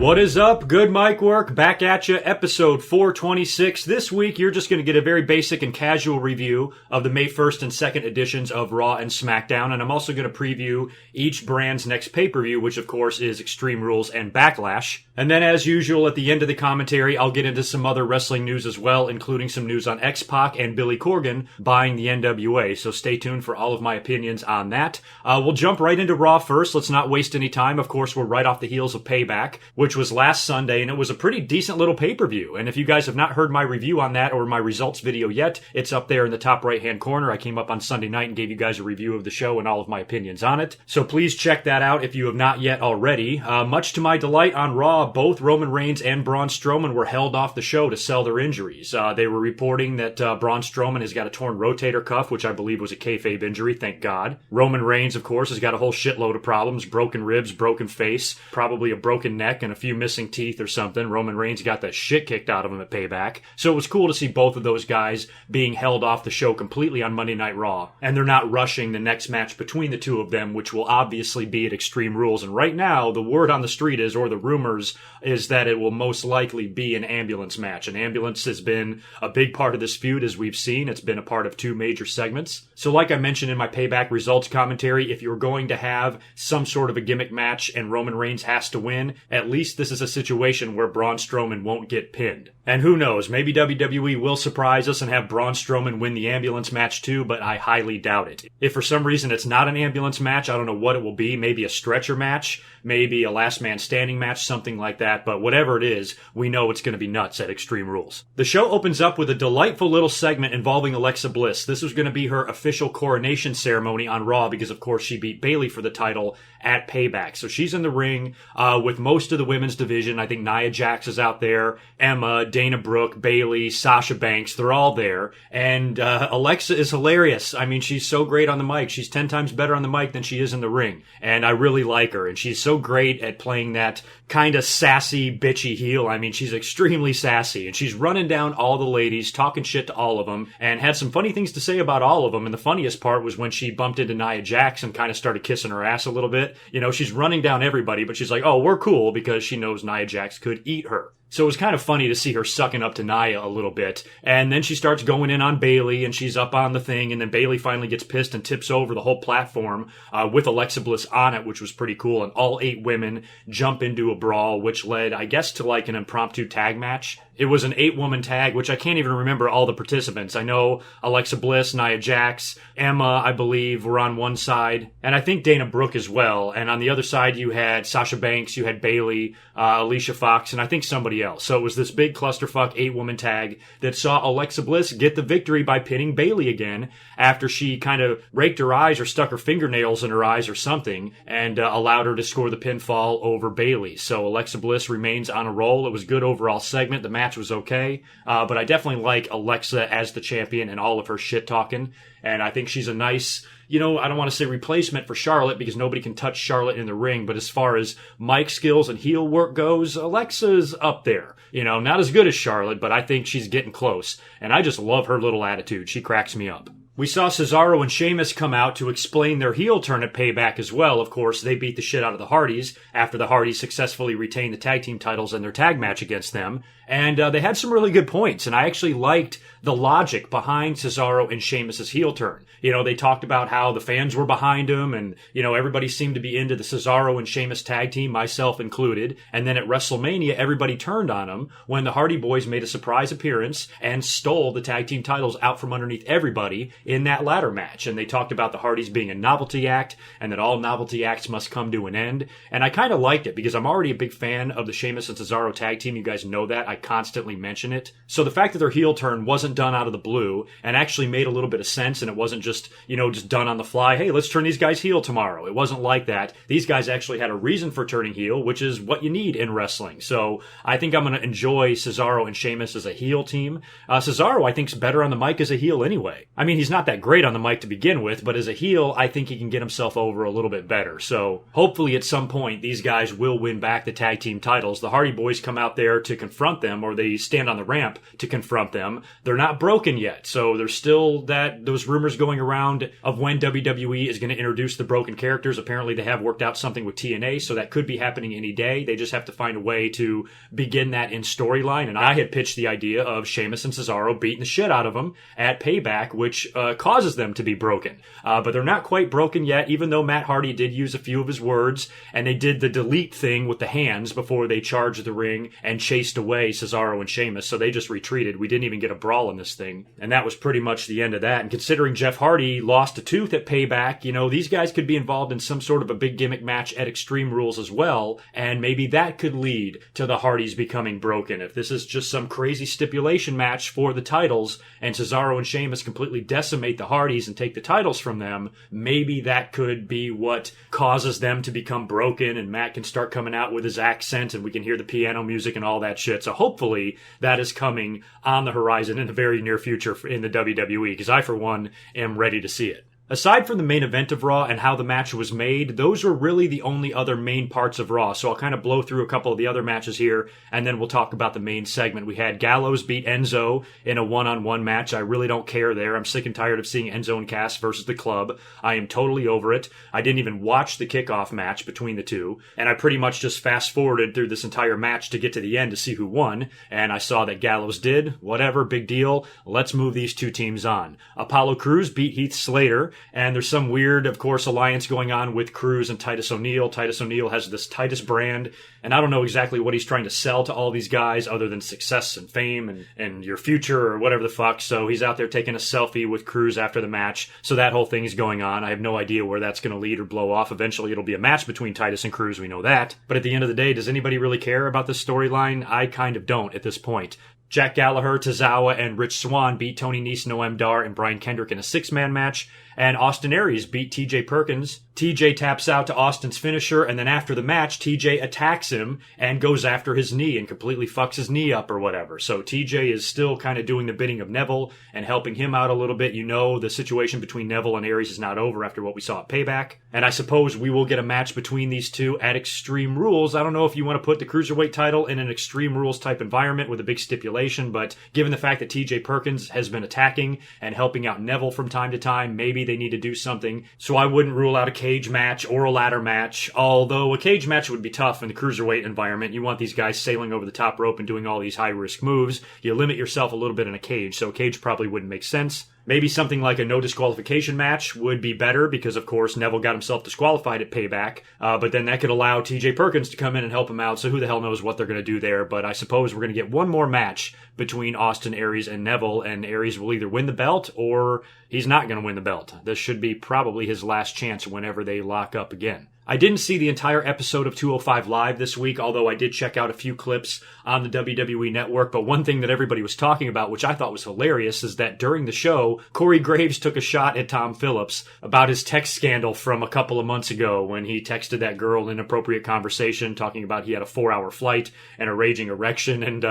What is up? Good mic work. Back at you. Episode 426. This week, you're just going to get a very basic and casual review of the May 1st and 2nd editions of Raw and SmackDown. And I'm also going to preview each brand's next pay-per-view, which of course is Extreme Rules and Backlash. And then as usual, at the end of the commentary, I'll get into some other wrestling news as well, including some news on XPac and Billy Corgan buying the NWA. So stay tuned for all of my opinions on that. We'll jump right into Raw first. Let's not waste any time. Of course, we're right off the heels of Payback, which was last Sunday, and it was a pretty decent little pay-per-view. And if you guys have not heard my review on that or my results video yet, it's up there in the top right-hand corner. I came up on Sunday night and gave you guys a review of the show and all of my opinions on it. So please check that out if you have not yet already. Much to my delight on Raw, both Roman Reigns and Braun Strowman were held off the show to sell their injuries. They were reporting that Braun Strowman has got a torn rotator cuff, which I believe was a kayfabe injury, thank God. Roman Reigns, of course, has got a whole shitload of problems, broken ribs, broken face, probably a broken neck, and a few missing teeth or something. Roman Reigns got the shit kicked out of him at Payback. So it was cool to see both of those guys being held off the show completely on Monday Night Raw. And they're not rushing the next match between the two of them, which will obviously be at Extreme Rules. And right now, the word on the street is, or the rumors, is that it will most likely be an ambulance match. An ambulance has been a big part of this feud, as we've seen. It's been a part of two major segments. So like I mentioned in my Payback results commentary, if you're going to have some sort of a gimmick match and Roman Reigns has to win, at least this is a situation where Braun Strowman won't get pinned. And who knows, maybe WWE will surprise us and have Braun Strowman win the ambulance match too, but I highly doubt it. If for some reason it's not an ambulance match, I don't know what it will be. Maybe a stretcher match, maybe a last man standing match, something like that. But whatever it is, we know it's going to be nuts at Extreme Rules. The show opens up with a delightful little segment involving Alexa Bliss. This was going to be her official coronation ceremony on Raw because, of course, she beat Bayley for the title at Payback. So she's in the ring with most of the women's division. I think Nia Jax is out there, Emma, Dana Brooke, Bayley, Sasha Banks, they're all there. And Alexa is hilarious. I mean, she's so great on the mic. She's 10 times better on the mic than she is in the ring. And I really like her. And she's so great at playing that kind of sassy, bitchy heel. I mean, she's extremely sassy. And she's running down all the ladies, talking shit to all of them, and had some funny things to say about all of them. And the funniest part was when she bumped into Nia Jax and kind of started kissing her ass a little bit. You know, she's running down everybody, but she's like, oh, we're cool, because she knows Nia Jax could eat her. So it was kind of funny to see her sucking up to Nia a little bit. And then she starts going in on Bayley, and she's up on the thing, and then Bayley finally gets pissed and tips over the whole platform with Alexa Bliss on it, which was pretty cool. And all 8 women jump into a brawl, which led, I guess, to like an impromptu tag match. It was an 8-woman tag, which I can't even remember all the participants. I know Alexa Bliss, Nia Jax, Emma, I believe, were on one side, and I think Dana Brooke as well. And on the other side, you had Sasha Banks, you had Bayley, Alicia Fox, and I think somebody else. So it was this big clusterfuck 8-woman tag that saw Alexa Bliss get the victory by pinning Bayley again after she kind of raked her eyes or stuck her fingernails in her eyes or something and allowed her to score the pinfall over Bayley. So Alexa Bliss remains on a roll. It was a good overall segment. The match was okay, but I definitely like Alexa as the champion and all of her shit talking. And I think she's a nice, you know, I don't want to say replacement for Charlotte because nobody can touch Charlotte in the ring. But as far as mic skills and heel work goes, Alexa's up there. You know, not as good as Charlotte, but I think she's getting close. And I just love her little attitude. She cracks me up. We saw Cesaro and Sheamus come out to explain their heel turn at Payback as well. Of course, they beat the shit out of the Hardys after the Hardys successfully retained the tag team titles in their tag match against them. And they had some really good points, and I actually liked the logic behind Cesaro and Sheamus' heel turn. You know, they talked about how the fans were behind him, and, you know, everybody seemed to be into the Cesaro and Sheamus tag team, myself included. And then at WrestleMania, everybody turned on him when the Hardy Boys made a surprise appearance and stole the tag team titles out from underneath everybody in that ladder match. And they talked about the Hardys being a novelty act and that all novelty acts must come to an end. And I kind of liked it because I'm already a big fan of the Sheamus and Cesaro tag team. You guys know that. I constantly mention it. So the fact that their heel turn wasn't done out of the blue and actually made a little bit of sense, and it wasn't just, you know, just done on the fly. Hey, let's turn these guys heel tomorrow. It wasn't like that. These guys actually had a reason for turning heel, which is what you need in wrestling. So I think I'm going to enjoy Cesaro and Sheamus as a heel team. Cesaro, I think, is better on the mic as a heel anyway. I mean, he's not that great on the mic to begin with, but as a heel, I think he can get himself over a little bit better. So hopefully at some point, these guys will win back the tag team titles. The Hardy Boys come out there to confront them, or they stand on the ramp to confront them. They're not broken yet, so there's still those rumors going around of when WWE is going to introduce the broken characters. Apparently they have worked out something with TNA, so that could be happening any day. They just have to find a way to begin that in storyline, and I had pitched the idea of Sheamus and Cesaro beating the shit out of them at Payback, which causes them to be broken. But they're not quite broken yet, even though Matt Hardy did use a few of his words, and they did the delete thing with the hands before they charged the ring and chased away Cesaro and Sheamus, so they just retreated. We didn't even get a brawl in this thing, and that was pretty much the end of that. And considering Jeff Hardy lost a tooth at Payback, these guys could be involved in some sort of a big gimmick match at Extreme Rules as well, and maybe that could lead to the Hardys becoming broken. If this is just some crazy stipulation match for the titles, and Cesaro and Sheamus completely decimate the Hardys and take the titles from them, maybe that could be what causes them to become broken, and Matt can start coming out with his accent, and we can hear the piano music and all that shit. So hopefully that is coming on the horizon in the very near future in the WWE, because I, for one, am ready to see it. Aside from the main event of Raw and how the match was made, those were really the only other main parts of Raw. So I'll kind of blow through a couple of the other matches here, and then we'll talk about the main segment. We had Gallows beat Enzo in a one-on-one match. I really don't care there. I'm sick and tired of seeing Enzo and Cass versus the Club. I am totally over it. I didn't even watch the kickoff match between the two, and I pretty much just fast-forwarded through this entire match to get to the end to see who won, and I saw that Gallows did. Whatever, big deal. Let's move these two teams on. Apollo Crews beat Heath Slater, and there's some weird, of course, alliance going on with Crews and Titus O'Neil. Titus O'Neil has this Titus brand, and I don't know exactly what he's trying to sell to all these guys other than success and fame and your future or whatever the fuck. So he's out there taking a selfie with Crews after the match. So that whole thing is going on. I have no idea where that's going to lead or blow off. Eventually it'll be a match between Titus and Crews. We know that. But at the end of the day, does anybody really care about this storyline? I kind of don't at this point. Jack Gallagher, Tozawa, and Rich Swann beat Tony Nese, Noam Dar, and Brian Kendrick in a six-man match. And Austin Aries beat TJ Perkins. TJ taps out to Austin's finisher, and then after the match, TJ attacks him and goes after his knee and completely fucks his knee up or whatever. So TJ is still kind of doing the bidding of Neville and helping him out a little bit. The situation between Neville and Aries is not over after what we saw at Payback. And I suppose we will get a match between these two at Extreme Rules. I don't know if you want to put the Cruiserweight title in an Extreme Rules type environment with a big stipulation, but given the fact that TJ Perkins has been attacking and helping out Neville from time to time, maybe they need to do something. So I wouldn't rule out a cage match or a ladder match, although a cage match would be tough in the Cruiserweight environment. You want these guys sailing over the top rope and doing all these high-risk moves. You limit yourself a little bit in a cage, so a cage probably wouldn't make sense. Maybe something like a no disqualification match would be better because, of course, Neville got himself disqualified at Payback. But then that could allow TJ Perkins to come in and help him out. So who the hell knows what they're going to do there. But I suppose we're going to get one more match between Austin Aries and Neville. And Aries will either win the belt or he's not going to win the belt. This should be probably his last chance whenever they lock up again. I didn't see the entire episode of 205 Live this week, although I did check out a few clips on the WWE Network. But one thing that everybody was talking about, which I thought was hilarious, is that during the show, Corey Graves took a shot at Tom Phillips about his text scandal from a couple of months ago when he texted that girl an inappropriate conversation talking about he had a 4-hour flight and a raging erection. And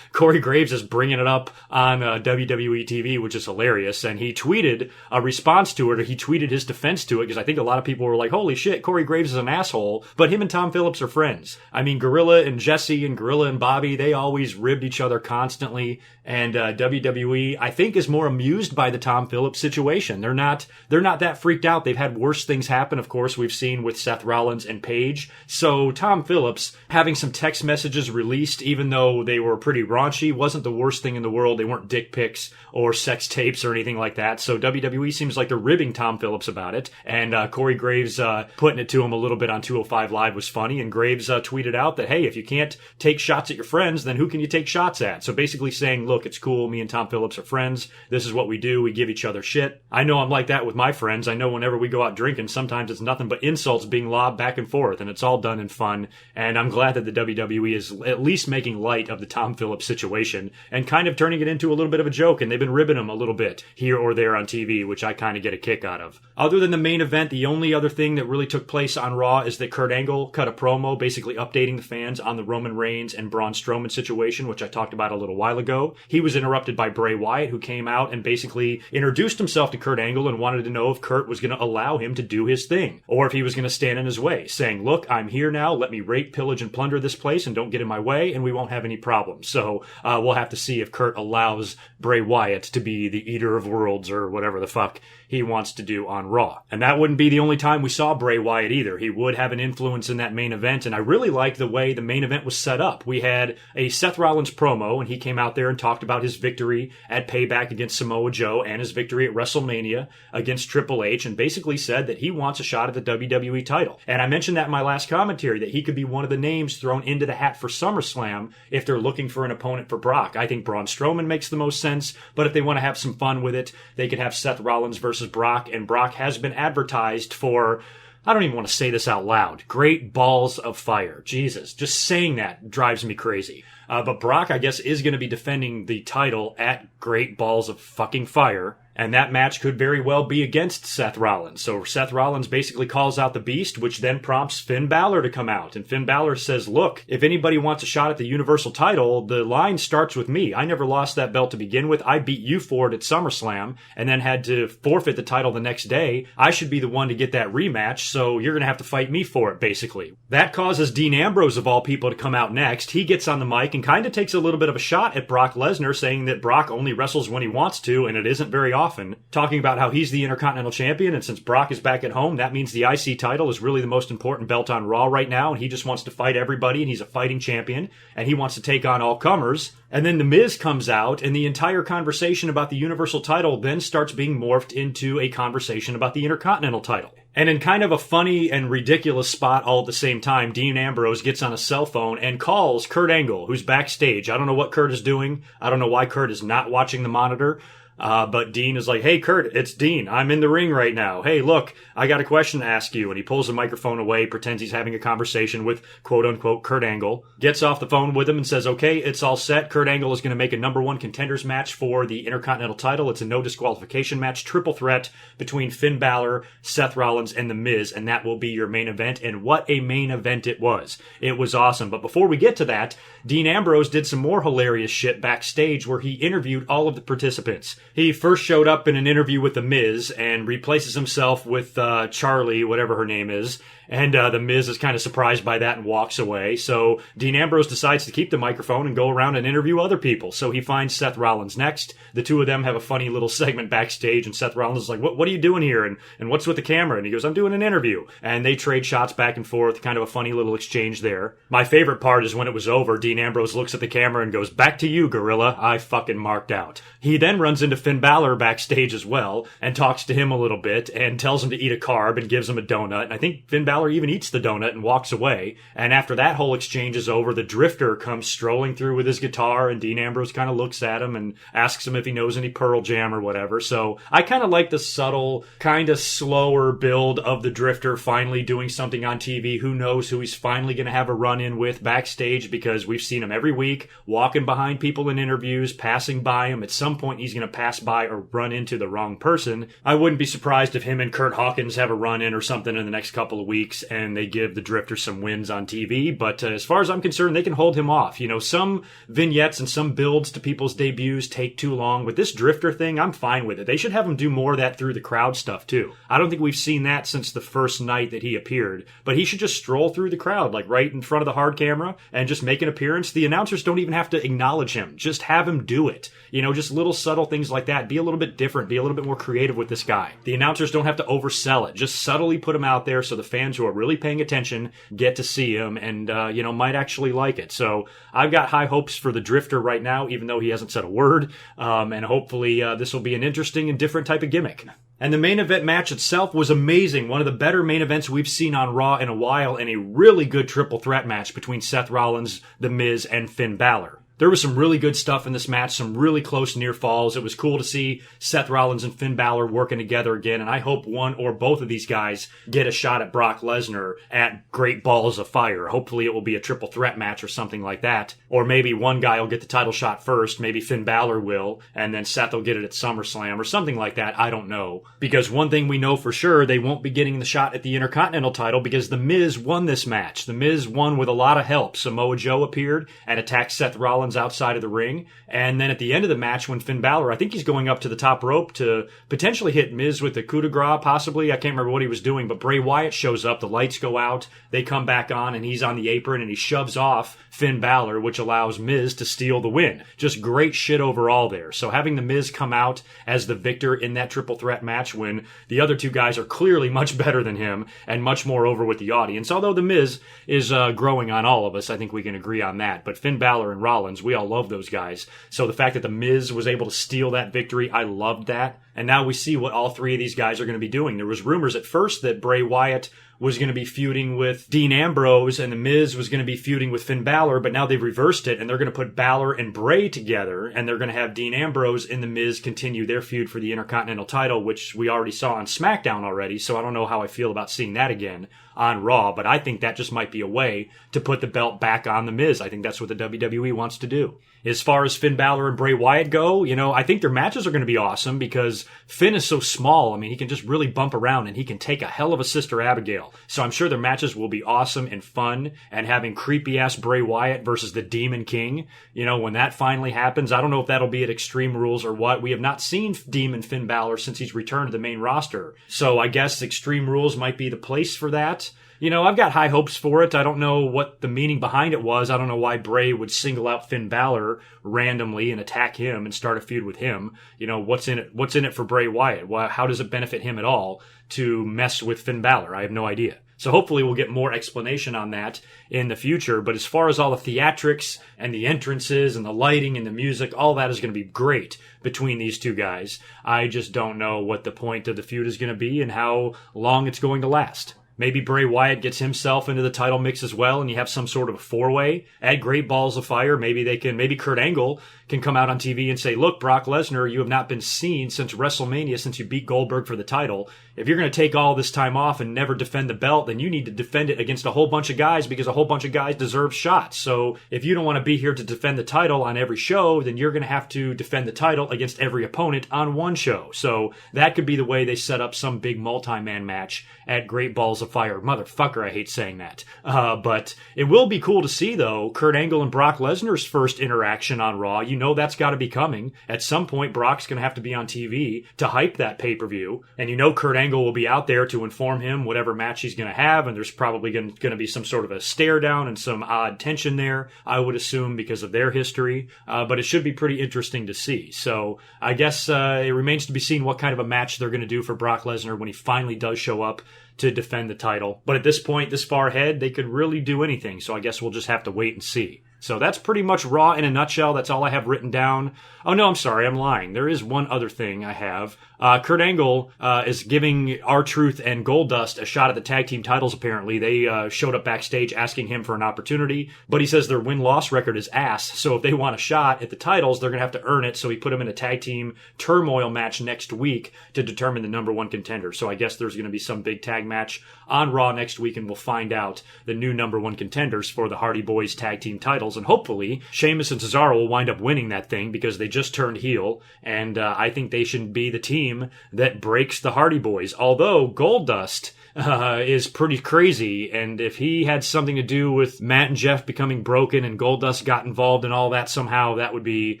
Corey Graves is bringing it up on WWE TV, which is hilarious. And he tweeted a response to it, or he tweeted his defense to it, because I think a lot of people were like, holy shit, Corey Graves is an asshole, but him and Tom Phillips are friends. I mean, Gorilla and Jesse and Gorilla and Bobby, they always ribbed each other constantly, and WWE, I think, is more amused by the Tom Phillips situation. They're not that freaked out. They've had worse things happen, of course, we've seen with Seth Rollins and Paige. So Tom Phillips having some text messages released, even though they were pretty raunchy, wasn't the worst thing in the world. They weren't dick pics or sex tapes or anything like that. So WWE seems like they're ribbing Tom Phillips about it, and Corey Graves putting it to him a little bit on 205 Live was funny, and Graves tweeted out that, hey, if you can't take shots at your friends, then who can you take shots at? So basically saying, look, it's cool, me and Tom Phillips are friends, this is what we do, we give each other shit. I know I'm like that with my friends. I know whenever we go out drinking, sometimes it's nothing but insults being lobbed back and forth, and it's all done in fun, and I'm glad that the WWE is at least making light of the Tom Phillips situation and kind of turning it into a little bit of a joke, and they've been ribbing him a little bit here or there on TV, which I kind of get a kick out of. Other than the main event, the only other thing that really took place on on Raw is that Kurt Angle cut a promo basically updating the fans on the Roman Reigns and Braun Strowman situation, which I talked about a little while ago. He was interrupted by Bray Wyatt, who came out and basically introduced himself to Kurt Angle and wanted to know if Kurt was going to allow him to do his thing, or if he was going to stand in his way, saying, look, I'm here now, let me rape, pillage, and plunder this place and don't get in my way, and we won't have any problems. So we'll have to see if Kurt allows Bray Wyatt to be the Eater of Worlds or whatever the fuck he wants to do on Raw. And that wouldn't be the only time we saw Bray Wyatt either. He would have an influence in that main event, and I really liked the way the main event was set up. We had a Seth Rollins promo, and he came out there and talked about his victory at Payback against Samoa Joe and his victory at WrestleMania against Triple H, and basically said that he wants a shot at the WWE title. And I mentioned that in my last commentary, that he could be one of the names thrown into the hat for SummerSlam if they're looking for an opponent for Brock. I think Braun Strowman makes the most sense, but if they want to have some fun with it, they could have Seth Rollins versus Brock, and Brock has been advertised for, I don't even want to say this out loud, great balls of fire. Jesus, just saying that drives me crazy. But Brock, I guess, is going to be defending the title at Great Balls of fucking Fire. And that match could very well be against Seth Rollins. So Seth Rollins basically calls out the Beast, which then prompts Finn Balor to come out. And Finn Balor says, look, if anybody wants a shot at the Universal title, the line starts with me. I never lost that belt to begin with. I beat you for it at SummerSlam and then had to forfeit the title the next day. I should be the one to get that rematch, so you're going to have to fight me for it, basically. That causes Dean Ambrose, of all people, to come out next. He gets on the mic and kind of takes a little bit of a shot at Brock Lesnar, saying that Brock only wrestles when he wants to, and it isn't very often, talking about how he's the Intercontinental Champion, and since Brock is back at home, that means the IC title is really the most important belt on Raw right now, and he just wants to fight everybody, and he's a fighting champion, and he wants to take on all comers. And then The Miz comes out, and the entire conversation about the Universal title then starts being morphed into a conversation about the Intercontinental title. And in kind of a funny and ridiculous spot all at the same time, Dean Ambrose gets on a cell phone and calls Kurt Angle, who's backstage. I don't know what Kurt is doing. I don't know why Kurt is not watching the monitor. But Dean is like, hey, Kurt, it's Dean. I'm in the ring right now. Hey, look, I got a question to ask you. And he pulls the microphone away, pretends he's having a conversation with, quote-unquote, Kurt Angle. Gets off the phone with him and says, okay, it's all set. Kurt Angle is going to make a #1 contenders match for the Intercontinental title. It's a no disqualification match, triple threat between Finn Balor, Seth Rollins, and The Miz. And that will be your main event. And what a main event it was. It was awesome. But before we get to that, Dean Ambrose did some more hilarious shit backstage where he interviewed all of the participants. He first showed up in an interview with The Miz and replaces himself with Charlie, whatever her name is. And The Miz is kind of surprised by that and walks away. So Dean Ambrose decides to keep the microphone and go around and interview other people. So he finds Seth Rollins next. The two of them have a funny little segment backstage, and Seth Rollins is like, what are you doing here? And what's with the camera? And he goes, I'm doing an interview. And they trade shots back and forth, kind of a funny little exchange there. My favorite part is when it was over, Dean Ambrose looks at the camera and goes, back to you, Gorilla. I fucking marked out. He then runs into Finn Balor backstage as well and talks to him a little bit and tells him to eat a carb and gives him a donut. And I think Finn Balor even eats the donut and walks away. And after that whole exchange is over, the Drifter comes strolling through with his guitar, and Dean Ambrose kind of looks at him and asks him if he knows any Pearl Jam or whatever. So I kind of like the subtle, kind of slower build of the Drifter finally doing something on TV. Who knows who he's finally going to have a run-in with backstage, because we've seen him every week walking behind people in interviews, passing by him. At some point he's going to pass by or run into the wrong person. I wouldn't be surprised if him and Kurt Hawkins have a run-in or something in the next couple of weeks and they give the Drifter some wins on TV. But as far as I'm concerned, they can hold him off. You know, some vignettes and some builds to people's debuts take too long. With this Drifter thing, I'm fine with it. They should have him do more of that through the crowd stuff too. I don't think we've seen that since the first night that he appeared, but he should just stroll through the crowd, like right in front of the hard camera, and just make an appearance. The announcers don't even have to acknowledge him. Just have him do it. You know, just little subtle things like that. Be a little bit different. Be a little bit more creative with this guy. The announcers don't have to oversell it. Just subtly put him out there so the fans who are really paying attention get to see him and, might actually like it. So I've got high hopes for the Drifter right now, even though he hasn't said a word. And hopefully this will be an interesting and different type of gimmick. And the main event match itself was amazing. One of the better main events we've seen on Raw in a while, and a really good triple threat match between Seth Rollins, The Miz, and Finn Balor. There was some really good stuff in this match, some really close near falls. It was cool to see Seth Rollins and Finn Balor working together again, and I hope one or both of these guys get a shot at Brock Lesnar at Great Balls of Fire. Hopefully it will be a triple threat match or something like that. Or maybe one guy will get the title shot first, maybe Finn Balor will, and then Seth will get it at SummerSlam or something like that. I don't know. Because one thing we know for sure, they won't be getting the shot at the Intercontinental title because The Miz won this match. The Miz won with a lot of help. Samoa Joe appeared and attacked Seth Rollins outside of the ring. And then at the end of the match, when Finn Balor, I think he's going up to the top rope to potentially hit Miz with the coup de grace, possibly. I can't remember what he was doing, but Bray Wyatt shows up. The lights go out. They come back on, and he's on the apron, and he shoves off Finn Balor, which allows Miz to steal the win. Just great shit overall there. So having The Miz come out as the victor in that triple threat match when the other two guys are clearly much better than him and much more over with the audience. Although The Miz is growing on all of us, I think we can agree on that. But Finn Balor and Rollins, we all love those guys. So the fact that The Miz was able to steal that victory, I loved that. And now we see what all three of these guys are going to be doing. There was rumors at first that Bray Wyatt was going to be feuding with Dean Ambrose and The Miz was going to be feuding with Finn Balor, but now they've reversed it and they're going to put Balor and Bray together and they're going to have Dean Ambrose and The Miz continue their feud for the Intercontinental title, which we already saw on SmackDown already, so I don't know how I feel about seeing that again on Raw, but I think that just might be a way to put the belt back on The Miz. I think that's what the WWE wants to do. As far as Finn Balor and Bray Wyatt go, I think their matches are going to be awesome because Finn is so small. I mean, he can just really bump around and he can take a hell of a Sister Abigail. So I'm sure their matches will be awesome and fun, and having creepy-ass Bray Wyatt versus the Demon King, when that finally happens, I don't know if that'll be at Extreme Rules or what. We have not seen Demon Finn Balor since he's returned to the main roster. So I guess Extreme Rules might be the place for that. I've got high hopes for it. I don't know what the meaning behind it was. I don't know why Bray would single out Finn Balor randomly and attack him and start a feud with him. What's in it? What's in it for Bray Wyatt? How does it benefit him at all to mess with Finn Balor? I have no idea. So hopefully we'll get more explanation on that in the future. But as far as all the theatrics and the entrances and the lighting and the music, all that is going to be great between these two guys. I just don't know what the point of the feud is going to be and how long it's going to last. Maybe Bray Wyatt gets himself into the title mix as well, and you have some sort of a four-way at Great Balls of Fire. Maybe Kurt Angle can come out on TV and say, look, Brock Lesnar, you have not been seen since WrestleMania, since you beat Goldberg for the title. If you're going to take all this time off and never defend the belt, then you need to defend it against a whole bunch of guys because a whole bunch of guys deserve shots. So if you don't want to be here to defend the title on every show, then you're going to have to defend the title against every opponent on one show. So that could be the way they set up some big multi-man match at Great Balls of Fire. Motherfucker, I hate saying that. But it will be cool to see, though, Kurt Angle and Brock Lesnar's first interaction on Raw. That's got to be coming. At some point, Brock's going to have to be on TV to hype that pay-per-view. And Kurt Angle will be out there to inform him whatever match he's going to have, and there's probably going to be some sort of a stare down and some odd tension there, I would assume, because of their history. But it should be pretty interesting to see. So I guess it remains to be seen what kind of a match they're going to do for Brock Lesnar when he finally does show up to defend the title. But at this point, this far ahead, they could really do anything. So I guess we'll just have to wait and see. So that's pretty much Raw in a nutshell. That's all I have written down. Oh, no, I'm sorry. I'm lying. There is one other thing I have. Kurt Angle is giving R-Truth and Goldust a shot at the tag team titles, apparently. They showed up backstage asking him for an opportunity, but he says their win-loss record is ass, so if they want a shot at the titles, they're going to have to earn it, so he put them in a tag team turmoil match next week to determine the number one contender. So I guess there's going to be some big tag match on Raw next week, and we'll find out the new number one contenders for the Hardy Boys tag team titles, and hopefully Sheamus and Cesaro will wind up winning that thing because they just turned heel, and I think they should be the team that breaks the Hardy Boys. Although Goldust is pretty crazy, and if he had something to do with Matt and Jeff becoming broken and Goldust got involved in all that somehow, that would be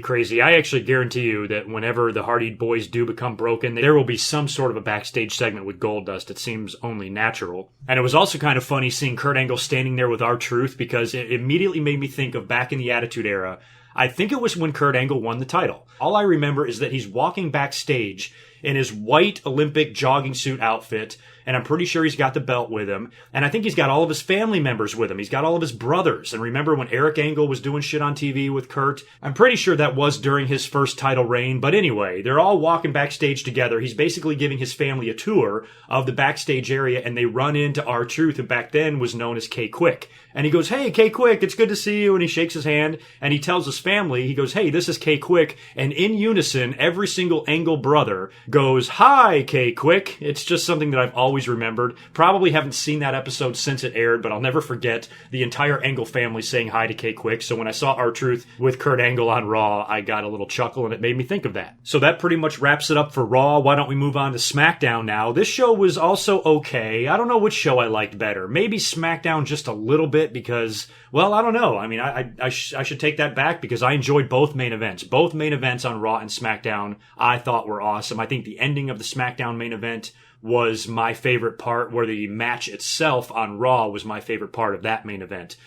crazy. I actually guarantee you that whenever the Hardy Boys do become broken, there will be some sort of a backstage segment with Goldust. It seems only natural. And it was also kind of funny seeing Kurt Angle standing there with R-Truth because it immediately made me think of back in the Attitude Era. I think it was when Kurt Angle won the title. All I remember is that he's walking backstage in his white Olympic jogging suit outfit. And I'm pretty sure he's got the belt with him. And I think he's got all of his family members with him. He's got all of his brothers. And remember when Eric Angle was doing shit on TV with Kurt? I'm pretty sure that was during his first title reign. But anyway, they're all walking backstage together. He's basically giving his family a tour of the backstage area, and they run into R-Truth, who back then was known as K-Quick. And he goes, "Hey, K-Quick, it's good to see you." And he shakes his hand, and he tells his family, he goes, "Hey, this is K-Quick." And in unison, every single Angle brother goes, "Hi, K-Quick." It's just something that I've always remembered. Probably haven't seen that episode since it aired, but I'll never forget the entire Angle family saying hi to K-Quick. So when I saw R-Truth with Kurt Angle on Raw, I got a little chuckle, and it made me think of that. So that pretty much wraps it up for Raw. Why don't we move on to SmackDown now? This show was also okay. I don't know which show I liked better. Maybe SmackDown just a little bit because, well, I don't know. I mean, I should take that back because I enjoyed both main events. Both main events on Raw and SmackDown I thought were awesome. I think the ending of the SmackDown main event was my favorite part, where the match itself on Raw was my favorite part of that main event.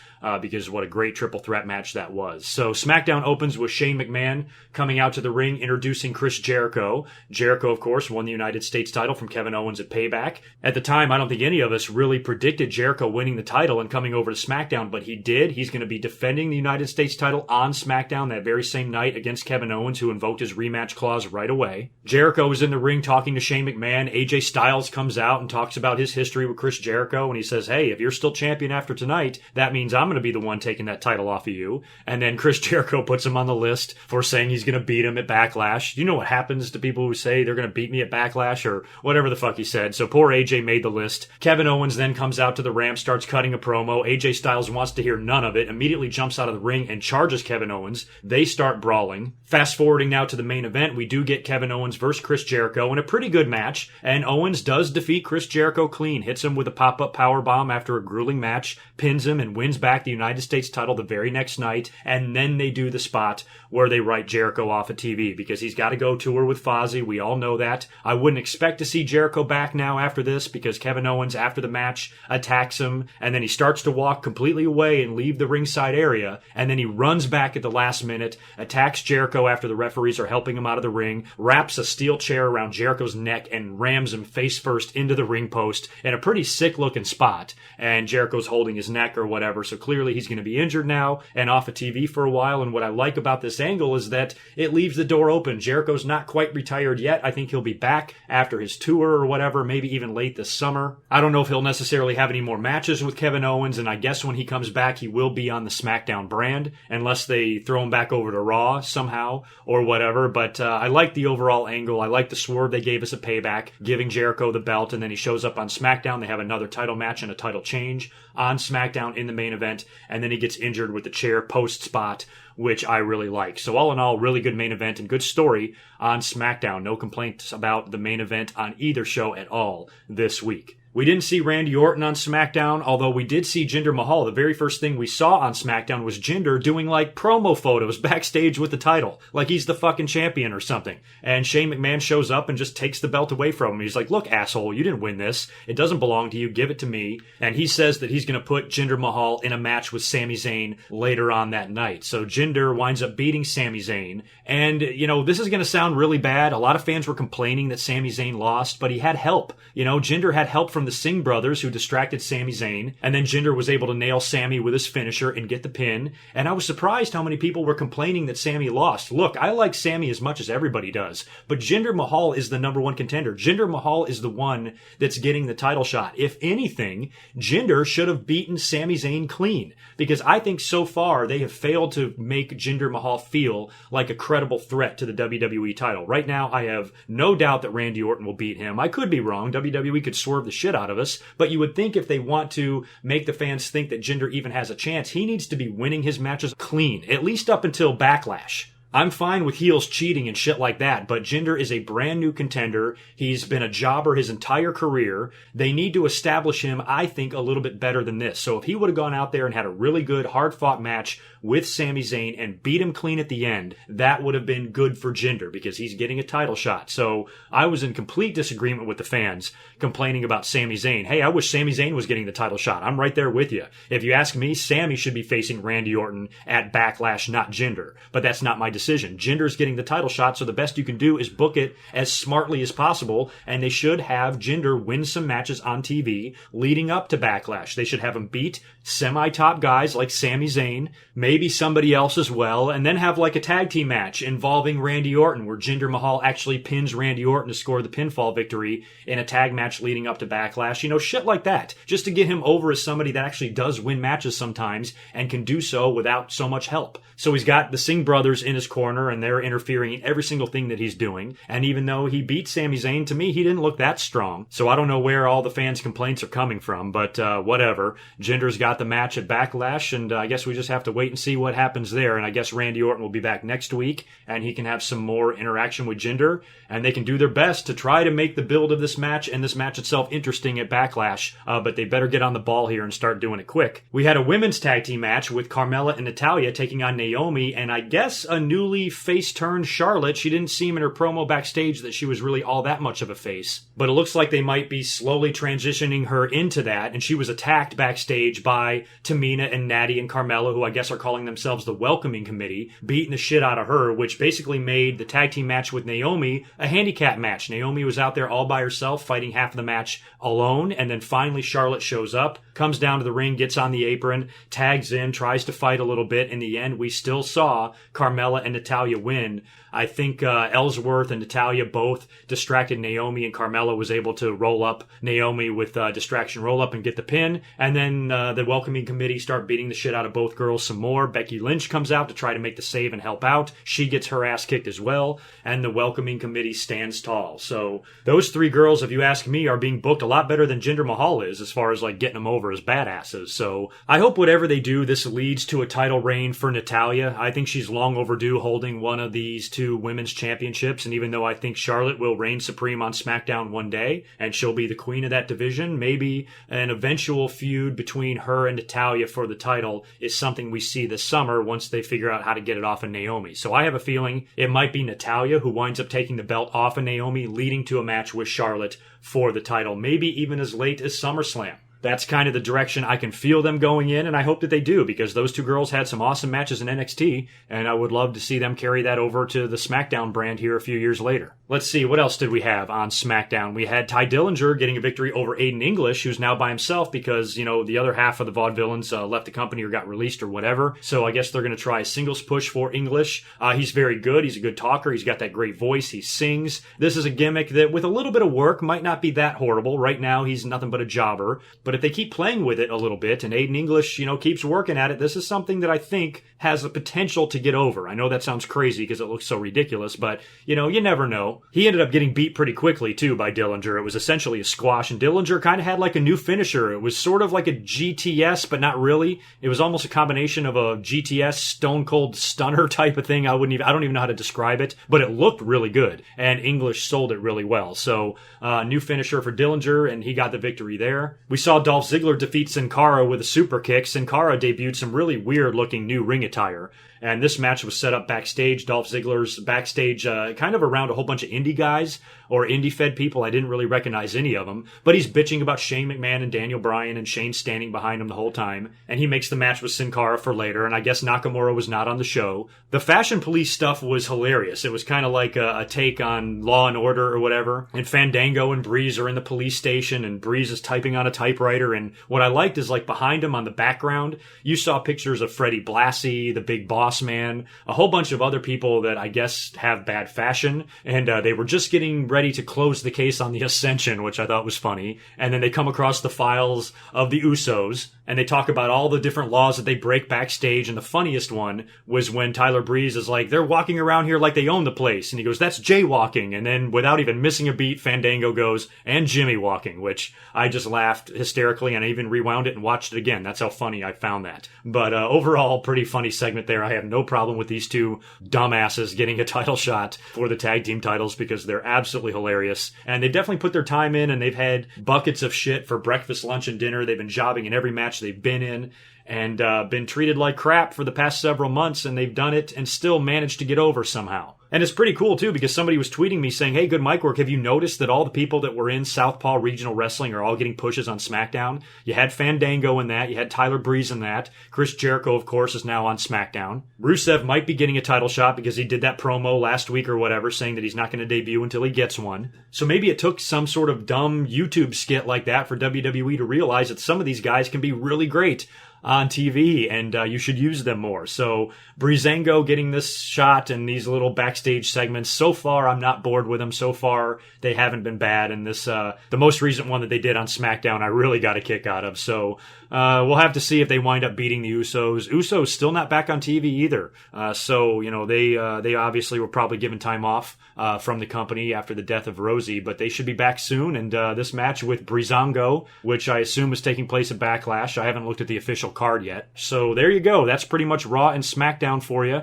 Because what a great triple threat match that was. So SmackDown opens with Shane McMahon coming out to the ring, introducing Chris Jericho. Jericho, of course, won the United States title from Kevin Owens at Payback. At the time, I don't think any of us really predicted Jericho winning the title and coming over to SmackDown, but he did. He's going to be defending the United States title on SmackDown that very same night against Kevin Owens, who invoked his rematch clause right away. Jericho was in the ring talking to Shane McMahon. AJ Styles comes out and talks about his history with Chris Jericho, and he says, "Hey, if you're still champion after tonight, that means I'm going to be the one taking that title off of you." And then Chris Jericho puts him on the list for saying he's going to beat him at Backlash. You know what happens to people who say they're going to beat me at Backlash or whatever the fuck he said. So poor AJ made the list. Kevin Owens then comes out to the ramp, starts cutting a promo. AJ Styles wants to hear none of it, immediately jumps out of the ring and charges Kevin Owens. They start brawling. Fast forwarding now to the main event, we do get Kevin Owens versus Chris Jericho in a pretty good match. And Owens does defeat Chris Jericho clean, hits him with a pop-up powerbomb after a grueling match, pins him, and wins back the United States title the very next night. And then they do the spot where they write Jericho off of TV because he's got to go tour with Fozzy. We all know that. I wouldn't expect to see Jericho back now after this because Kevin Owens, after the match, attacks him, and then he starts to walk completely away and leave the ringside area, and then he runs back at the last minute, attacks Jericho after the referees are helping him out of the ring, wraps a steel chair around Jericho's neck, and rams him face first into the ring post in a pretty sick-looking spot. And Jericho's holding his neck or whatever, so clearly he's going to be injured now and off of TV for a while. And what I like about this angle is that it leaves the door open. Jericho's not quite retired yet. I think he'll be back after his tour or whatever, maybe even late this summer. I don't know if he'll necessarily have any more matches with Kevin Owens, and I guess when he comes back, he will be on the SmackDown brand, unless they throw him back over to Raw somehow or whatever. But I like the overall angle. I like the swerve they gave us at Payback, giving Jericho the belt, and then he shows up on SmackDown. They have another title match and a title change on SmackDown in the main event, and then he gets injured with the chair post spot, which I really like. So all in all, really good main event and good story on SmackDown. No complaints about the main event on either show at all this week. We didn't see Randy Orton on SmackDown, although we did see Jinder Mahal. The very first thing we saw on SmackDown was Jinder doing like promo photos backstage with the title, like he's the fucking champion or something. And Shane McMahon shows up and just takes the belt away from him. He's like, "Look, asshole, you didn't win this. It doesn't belong to you. Give it to me." And he says that he's going to put Jinder Mahal in a match with Sami Zayn later on that night. So Jinder winds up beating Sami Zayn. And, you know, this is going to sound really bad. A lot of fans were complaining that Sami Zayn lost, but he had help. You know, Jinder had help from the Singh brothers who distracted Sami Zayn, and then Jinder was able to nail Sami with his finisher and get the pin. And I was surprised how many people were complaining that Sami lost. Look, I like Sami as much as everybody does, but Jinder Mahal is the number one contender. Jinder Mahal is the one that's getting the title shot. If anything, Jinder should have beaten Sami Zayn clean, because I think so far they have failed to make Jinder Mahal feel like a credible threat to the WWE title. Right now, I have no doubt that Randy Orton will beat him. I could be wrong. WWE could swerve the shit out of us, but you would think if they want to make the fans think that Jinder even has a chance, he needs to be winning his matches clean, at least up until Backlash. I'm fine with heels cheating and shit like that, but Jinder is a brand new contender. He's been a jobber his entire career. They need to establish him, I think, a little bit better than this. So if he would have gone out there and had a really good, hard-fought match with Sami Zayn and beat him clean at the end, that would have been good for Jinder because he's getting a title shot. So I was in complete disagreement with the fans complaining about Sami Zayn. Hey, I wish Sami Zayn was getting the title shot. I'm right there with you. If you ask me, Sami should be facing Randy Orton at Backlash, not Jinder. But that's not my decision. Jinder's getting the title shot, so the best you can do is book it as smartly as possible, and they should have Jinder win some matches on TV leading up to Backlash. They should have him beat semi-top guys like Sami Zayn, maybe somebody else as well, and then have like a tag team match involving Randy Orton where Jinder Mahal actually pins Randy Orton to score the pinfall victory in a tag match leading up to Backlash. You know, shit like that. Just to get him over as somebody that actually does win matches sometimes and can do so without so much help. So he's got the Singh brothers in his corner and they're interfering in every single thing that he's doing. And even though he beat Sami Zayn, to me, he didn't look that strong. So I don't know where all the fans' complaints are coming from, but whatever. Jinder's got the match at Backlash, and I guess we just have to wait and see what happens there. And I guess Randy Orton will be back next week, and he can have some more interaction with Jinder, and they can do their best to try to make the build of this match and this match itself interesting at Backlash, but they better get on the ball here and start doing it quick. We had a women's tag team match with Carmella and Natalya taking on Naomi, and I guess a newly face-turned Charlotte. She didn't seem in her promo backstage that she was really all that much of a face, but it looks like they might be slowly transitioning her into that, and she was attacked backstage by Tamina and Natty and Carmella, who I guess are calling themselves the Welcoming Committee, beating the shit out of her, which basically made the tag team match with Naomi a handicap match. Naomi was out there all by herself, fighting half of the match alone, and then finally Charlotte shows up, comes down to the ring, gets on the apron, tags in, tries to fight a little bit. In the end, we still saw Carmella and Natalya win. I think Ellsworth and Natalya both distracted Naomi, and Carmella was able to roll up Naomi with distraction roll up and get the pin. And then the Welcoming Committee start beating the shit out of both girls some more. Becky Lynch comes out to try to make the save and help out. She gets her ass kicked as well, and the Welcoming Committee stands tall. So those three girls, if you ask me, are being booked a lot better than Jinder Mahal is as far as like getting them over as badasses. So I hope whatever they do, this leads to a title reign for Natalya. I think she's long overdue holding one of these two women's championships, and even though I think Charlotte will reign supreme on SmackDown one day and she'll be the queen of that division, maybe an eventual feud between her and Natalya for the title is something we see this summer once they figure out how to get it off of Naomi. So I have a feeling it might be Natalya who winds up taking the belt off of Naomi, leading to a match with Charlotte for the title, maybe even as late as SummerSlam. That's kind of the direction I can feel them going in, and I hope that they do, because those two girls had some awesome matches in NXT, and I would love to see them carry that over to the SmackDown brand here a few years later. Let's see, what else did we have on SmackDown? We had Ty Dillinger getting a victory over Aiden English, who's now by himself because, you know, the other half of the Vaudevillains left the company or got released or whatever, so I guess they're going to try a singles push for English. He's very good, he's a good talker, he's got that great voice, he sings. This is a gimmick that, with a little bit of work, might not be that horrible. Right now, he's nothing but a jobber, but if they keep playing with it a little bit and Aiden English, you know, keeps working at it, this is something that I think has the potential to get over. I know that sounds crazy because it looks so ridiculous, but, you know, you never know. He ended up getting beat pretty quickly, too, by Dillinger. It was essentially a squash, and Dillinger kind of had like a new finisher. It was sort of like a GTS, but not really. It was almost a combination of a GTS Stone Cold Stunner type of thing. I don't even know how to describe it, but it looked really good, and English sold it really well. So, new finisher for Dillinger, and he got the victory there. We saw Dolph Ziggler defeat Sin Cara with a super kick. Sin Cara debuted some really weird-looking new ring attire, and this match was set up backstage. Dolph Ziggler's backstage kind of around a whole bunch of indie guys or indie-fed people. I didn't really recognize any of them, but he's bitching about Shane McMahon and Daniel Bryan, and Shane's standing behind him the whole time, and he makes the match with Sin Cara for later, and I guess Nakamura was not on the show. The Fashion Police stuff was hilarious. It was kind of like a take on Law and Order or whatever, and Fandango and Breeze are in the police station, and Breeze is typing on a typewriter, and what I liked is, like, behind him on the background, you saw pictures of Freddie Blassie, the Big Boss Man, a whole bunch of other people that I guess have bad fashion, and they were just getting ready to close the case on the Ascension, which I thought was funny, and then they come across the files of the Usos, and they talk about all the different laws that they break backstage, and the funniest one was when Tyler Breeze is like, they're walking around here like they own the place, and he goes, that's jaywalking, and then without even missing a beat, Fandango goes, and Jimmy walking, which I just laughed hysterically, and I even rewound it and watched it again. That's how funny I found that. But overall, pretty funny segment there. I have no problem with these two dumbasses getting a title shot for the tag team titles because they're absolutely hilarious, and they definitely put their time in, and they've had buckets of shit for breakfast, lunch, and dinner. They've been jobbing in every match they've been in, and been treated like crap for the past several months, and they've done it and still managed to get over somehow. And it's pretty cool, too, because somebody was tweeting me saying, hey, good mic work. Have you noticed that all the people that were in Southpaw Regional Wrestling are all getting pushes on SmackDown? You had Fandango in that. You had Tyler Breeze in that. Chris Jericho, of course, is now on SmackDown. Rusev might be getting a title shot because he did that promo last week or whatever saying that he's not going to debut until he gets one. So maybe it took some sort of dumb YouTube skit like that for WWE to realize that some of these guys can be really great on TV, and you should use them more. So Breezango getting this shot and these little backstage segments, so far I'm not bored with them. So far they haven't been bad, and this the most recent one that they did on SmackDown I really got a kick out of. So we'll have to see if they wind up beating the Usos. Usos still not back on TV either. So you know they obviously were probably given time off from the company after the death of Rosie, but they should be back soon. And this match with Breezango, which I assume is taking place at Backlash. I haven't looked at the official card yet. So there you go. That's pretty much Raw and SmackDown for you.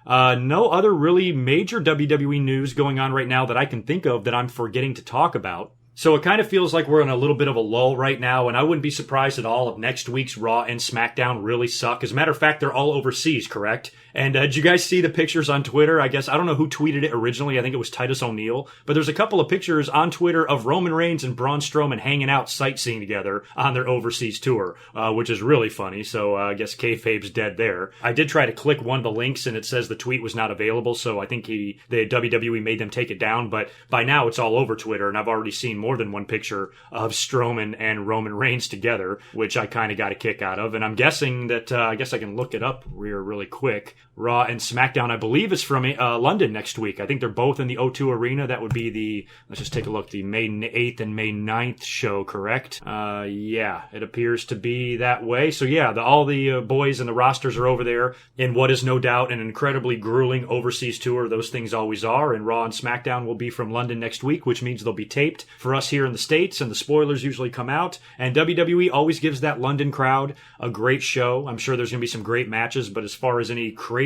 No other really major WWE news going on right now that I can think of that I'm forgetting to talk about. So it kind of feels like we're in a little bit of a lull right now, and I wouldn't be surprised at all if next week's Raw and SmackDown really suck. As a matter of fact, they're all overseas, correct? And did you guys see the pictures on Twitter? I guess, I don't know who tweeted it originally. I think it was Titus O'Neil. But there's a couple of pictures on Twitter of Roman Reigns and Braun Strowman hanging out sightseeing together on their overseas tour, which is really funny. So I guess kayfabe's dead there. I did try to click one of the links, and it says the tweet was not available, so I think the WWE made them take it down. But by now, it's all over Twitter, and I've already seen more than one picture of Strowman and Roman Reigns together, which I kind of got a kick out of. And I'm guessing that, I guess I can look it up really quick. Raw and SmackDown, I believe, is from London next week. I think they're both in the O2 Arena. That would be the, let's just take a look, the May 8th and May 9th show, correct? Yeah, it appears to be that way. So yeah, all the boys and the rosters are over there in what is no doubt an incredibly grueling overseas tour. Those things always are. And Raw and SmackDown will be from London next week, which means they'll be taped for us here in the States, and the spoilers usually come out. And WWE always gives that London crowd a great show. I'm sure there's going to be some great matches, but as far as any crazy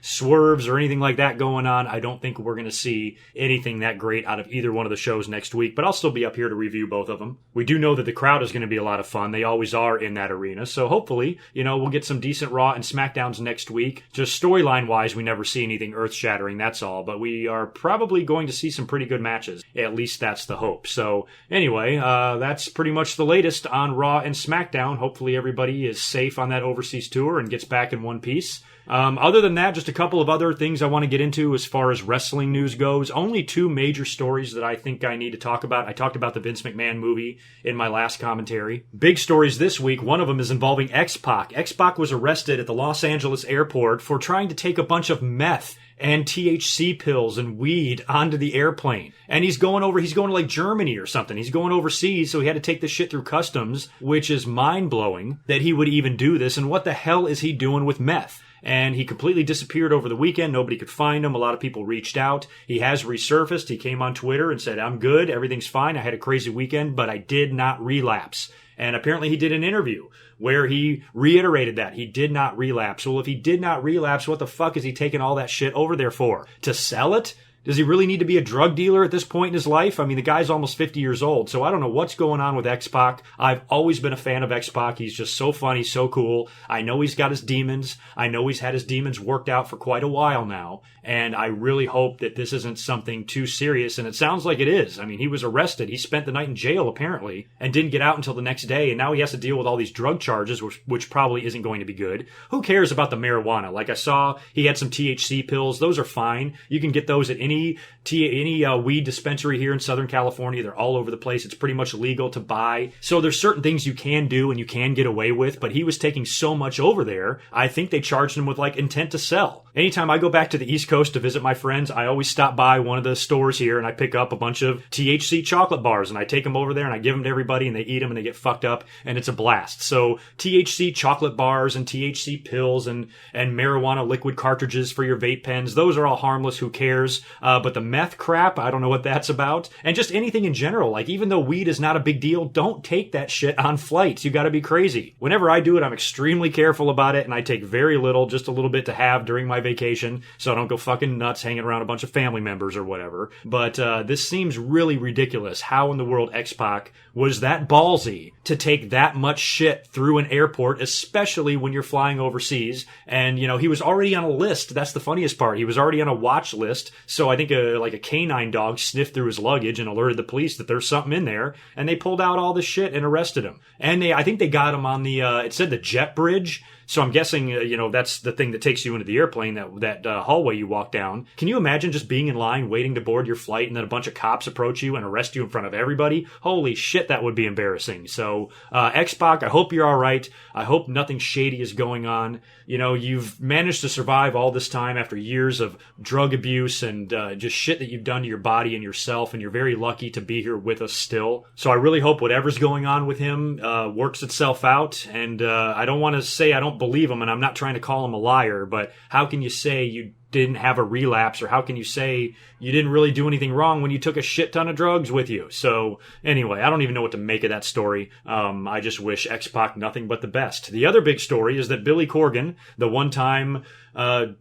swerves or anything like that going on, I don't think we're going to see anything that great out of either one of the shows next week, but I'll still be up here to review both of them. We do know that the crowd is going to be a lot of fun. They always are in that arena, so hopefully, we'll get some decent Raw and SmackDowns next week. Just storyline-wise, we never see anything earth-shattering, that's all, but we are probably going to see some pretty good matches. At least that's the hope. So anyway, that's pretty much the latest on Raw and SmackDown. Hopefully everybody is safe on that overseas tour and gets back in one piece. Other than that, just a couple of other things I want to get into as far as wrestling news goes. Only two major stories that I think I need to talk about. I talked about the Vince McMahon movie in my last commentary. Big stories this week. One of them is involving XPac. XPac was arrested at the Los Angeles airport for trying to take a bunch of meth and THC pills and weed onto the airplane. And he's going to like Germany or something. He's going overseas, so he had to take this shit through customs, which is mind-blowing that he would even do this. And what the hell is he doing with meth? And he completely disappeared over the weekend. Nobody could find him. A lot of people reached out. He has resurfaced. He came on Twitter and said, I'm good. Everything's fine. I had a crazy weekend, but I did not relapse. And apparently he did an interview where he reiterated that he did not relapse. Well, if he did not relapse, what the fuck is he taking all that shit over there for? To sell it? Does he really need to be a drug dealer at this point in his life? I mean, the guy's almost 50 years old, so I don't know what's going on with XPac. I've always been a fan of XPac. He's just so funny, so cool. I know he's got his demons. I know he's had his demons worked out for quite a while now, and I really hope that this isn't something too serious, and it sounds like it is. I mean, he was arrested. He spent the night in jail, apparently, and didn't get out until the next day, and now he has to deal with all these drug charges, which probably isn't going to be good. Who cares about the marijuana? Like I saw, he had some THC pills. Those are fine. You can get those at any weed dispensary here in Southern California. They're all over the place. It's pretty much legal to buy. So there's certain things you can do and you can get away with, but he was taking so much over there, I think they charged him with like intent to sell. Anytime I go back to the East Coast to visit my friends, I always stop by one of the stores here and I pick up a bunch of THC chocolate bars and I take them over there and I give them to everybody and they eat them and they get fucked up and it's a blast. So THC chocolate bars and THC pills and marijuana liquid cartridges for your vape pens, those are all harmless. Who cares? But the meth crap, I don't know what that's about. And just anything in general. Like, even though weed is not a big deal, don't take that shit on flights. You gotta be crazy. Whenever I do it, I'm extremely careful about it, and I take very little, just a little bit to have during my vacation, so I don't go fucking nuts hanging around a bunch of family members or whatever. But this seems really ridiculous. How in the world XPac was that ballsy to take that much shit through an airport, especially when you're flying overseas? And, you know, he was already on a list. That's the funniest part. He was already on a watch list. So I think a canine dog sniffed through his luggage and alerted the police that there's something in there. And they pulled out all this shit and arrested him. And I think they got him on it said the jet bridge. So I'm guessing, that's the thing that takes you into the airplane, that hallway you walk down. Can you imagine just being in line, waiting to board your flight, and then a bunch of cops approach you and arrest you in front of everybody? Holy shit, that would be embarrassing. So, XPac, I hope you're all right. I hope nothing shady is going on. You know, you've managed to survive all this time after years of drug abuse and just shit that you've done to your body and yourself, and you're very lucky to be here with us still. So I really hope whatever's going on with him works itself out, and I don't want to say I don't believe him, and I'm not trying to call him a liar, but how can you say you didn't have a relapse, or how can you say you didn't really do anything wrong when you took a shit ton of drugs with you? So anyway, I don't even know what to make of that story. I just wish XPac nothing but the best. The other big story is that Billy Corgan, the one-time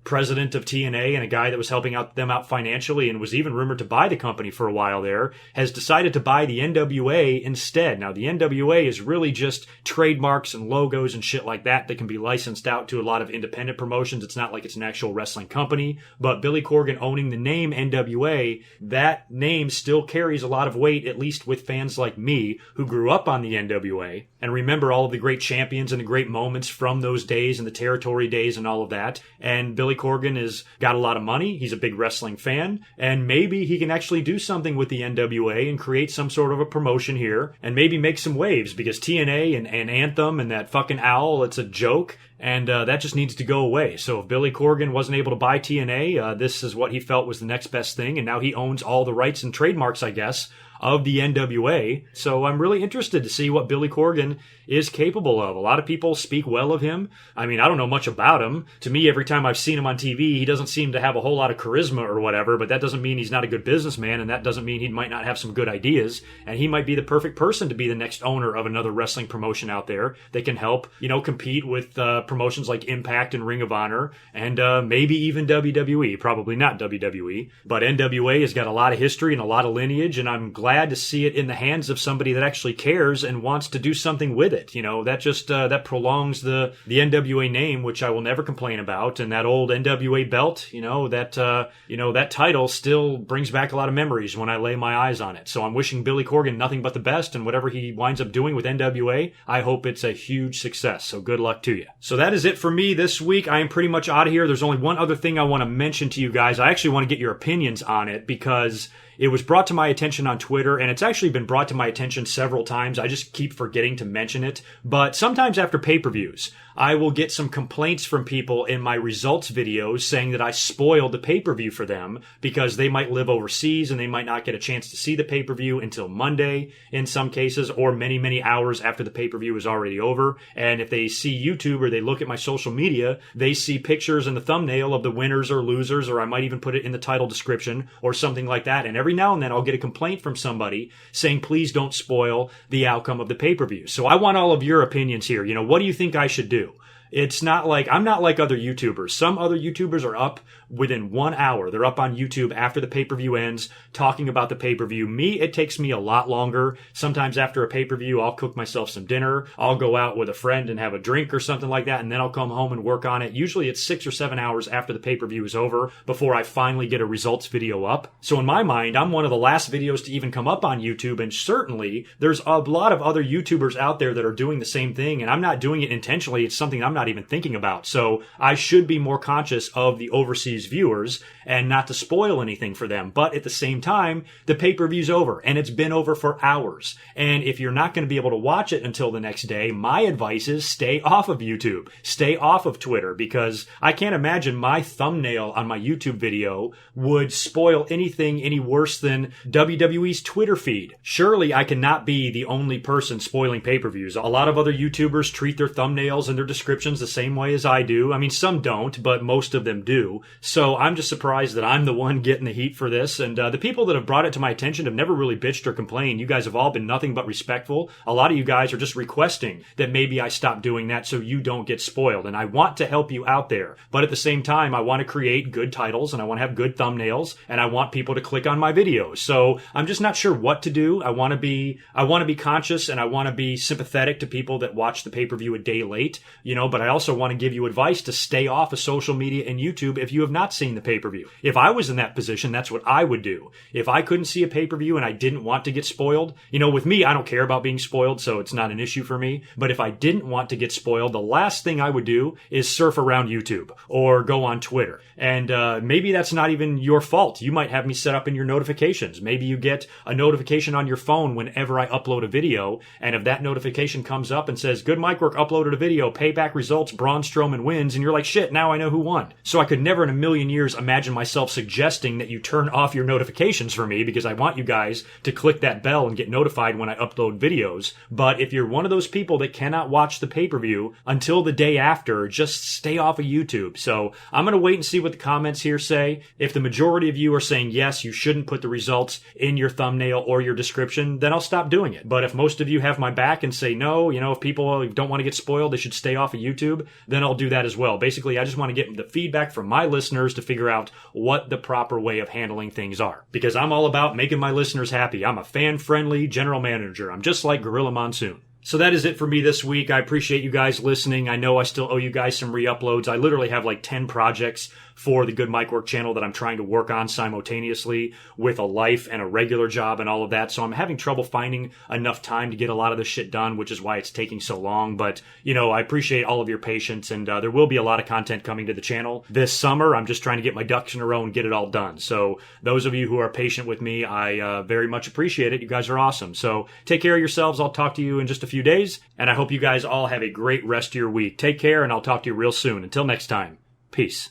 president of TNA and a guy that was helping them out financially and was even rumored to buy the company for a while there, has decided to buy the NWA instead. Now, the NWA is really just trademarks and logos and shit like that can be licensed out to a lot of independent promotions. It's not like it's an actual wrestling company, but Billy Corgan owning the name NWA, that name still carries a lot of weight, at least with fans like me who grew up on the NWA and remember all of the great champions and the great moments from those days and the territory days and all of that. And Billy Corgan has got a lot of money. He's a big wrestling fan. And maybe he can actually do something with the NWA and create some sort of a promotion here and maybe make some waves, because TNA and Anthem and that fucking owl, it's a joke. And that just needs to go away. So if Billy Corgan wasn't able to buy TNA, this is what he felt was the next best thing. And now he owns all the rights and trademarks, I guess, of the NWA. So I'm really interested to see what Billy Corgan is capable of. A lot of people speak well of him. I mean, I don't know much about him. To me, every time I've seen him on TV, he doesn't seem to have a whole lot of charisma or whatever, but that doesn't mean he's not a good businessman, and that doesn't mean he might not have some good ideas, and he might be the perfect person to be the next owner of another wrestling promotion out there that can help, compete with promotions like Impact and Ring of Honor, and maybe even WWE. Probably not WWE, but NWA has got a lot of history and a lot of lineage, and I'm glad to see it in the hands of somebody that actually cares and wants to do something with it. That just that prolongs the NWA name, which I will never complain about, and that old NWA belt, that title still brings back a lot of memories when I lay my eyes on it. So I'm wishing Billy Corgan nothing but the best, and whatever he winds up doing with NWA, I hope it's a huge success. So good luck to you. So that is it for me this week. I am pretty much out of here. There's only one other thing I want to mention to you guys. I actually want to get your opinions on it, because it was brought to my attention on Twitter, and it's actually been brought to my attention several times. I just keep forgetting to mention it. But sometimes after pay-per-views, I will get some complaints from people in my results videos saying that I spoiled the pay-per-view for them because they might live overseas and they might not get a chance to see the pay-per-view until Monday in some cases, or many, many hours after the pay-per-view is already over. And if they see YouTube or they look at my social media, they see pictures in the thumbnail of the winners or losers, or I might even put it in the title description or something like that. And every now and then I'll get a complaint from somebody saying, please don't spoil the outcome of the pay-per-view. So I want all of your opinions here. What do you think I should do? It's not like, I'm not like other YouTubers. Some other YouTubers are up within 1 hour. They're up on YouTube after the pay-per-view ends, talking about the pay-per-view. Me, it takes me a lot longer. Sometimes after a pay-per-view, I'll cook myself some dinner. I'll go out with a friend and have a drink or something like that, and then I'll come home and work on it. Usually it's 6 or 7 hours after the pay-per-view is over before I finally get a results video up. So in my mind, I'm one of the last videos to even come up on YouTube, and certainly there's a lot of other YouTubers out there that are doing the same thing, and I'm not doing it intentionally. It's something I'm not even thinking about. So I should be more conscious of the overseas viewers and not to spoil anything for them. But at the same time, the pay-per-view's over, and it's been over for hours. And if you're not going to be able to watch it until the next day, my advice is stay off of YouTube. Stay off of Twitter, because I can't imagine my thumbnail on my YouTube video would spoil anything any worse than WWE's Twitter feed. Surely I cannot be the only person spoiling pay-per-views. A lot of other YouTubers treat their thumbnails and their descriptions descriptions the same way as I do. I mean, some don't, but most of them do. So I'm just surprised that I'm the one getting the heat for this. And the people that have brought it to my attention have never really bitched or complained. You guys have all been nothing but respectful. A lot of you guys are just requesting that maybe I stop doing that so you don't get spoiled. And I want to help you out there. But at the same time, I want to create good titles and I want to have good thumbnails and I want people to click on my videos. So I'm just not sure what to do. I want to be conscious and I want to be sympathetic to people that watch the pay-per-view a day late, but I also want to give you advice to stay off of social media and YouTube if you have not seen the pay-per-view. If I was in that position, that's what I would do. If I couldn't see a pay-per-view and I didn't want to get spoiled, with me, I don't care about being spoiled, so it's not an issue for me. But if I didn't want to get spoiled, the last thing I would do is surf around YouTube or go on Twitter. And maybe that's not even your fault. You might have me set up in your notifications. Maybe you get a notification on your phone whenever I upload a video, and if that notification comes up and says, good mic work, uploaded a video, payback results, Braun Strowman wins, and you're like, shit, now I know who won. So I could never in a million years imagine myself suggesting that you turn off your notifications for me because I want you guys to click that bell and get notified when I upload videos. But if you're one of those people that cannot watch the pay-per-view until the day after, just stay off of YouTube. So I'm going to wait and see what the comments here say. If the majority of you are saying, yes, you shouldn't put the results in your thumbnail or your description, then I'll stop doing it. But if most of you have my back and say, no, if people don't want to get spoiled, they should stay off of YouTube, then I'll do that as well. Basically, I just want to get the feedback from my listeners to figure out what the proper way of handling things are. Because I'm all about making my listeners happy. I'm a fan-friendly general manager. I'm just like Gorilla Monsoon. So that is it for me this week. I appreciate you guys listening. I know I still owe you guys some re-uploads. I literally have like 10 projects for the Good Mic Work channel that I'm trying to work on simultaneously with a life and a regular job and all of that. So I'm having trouble finding enough time to get a lot of this shit done, which is why it's taking so long. But, I appreciate all of your patience, and there will be a lot of content coming to the channel this summer. I'm just trying to get my ducks in a row and get it all done. So those of you who are patient with me, I very much appreciate it. You guys are awesome. So take care of yourselves. I'll talk to you in just a few days, and I hope you guys all have a great rest of your week. Take care, and I'll talk to you real soon. Until next time, peace.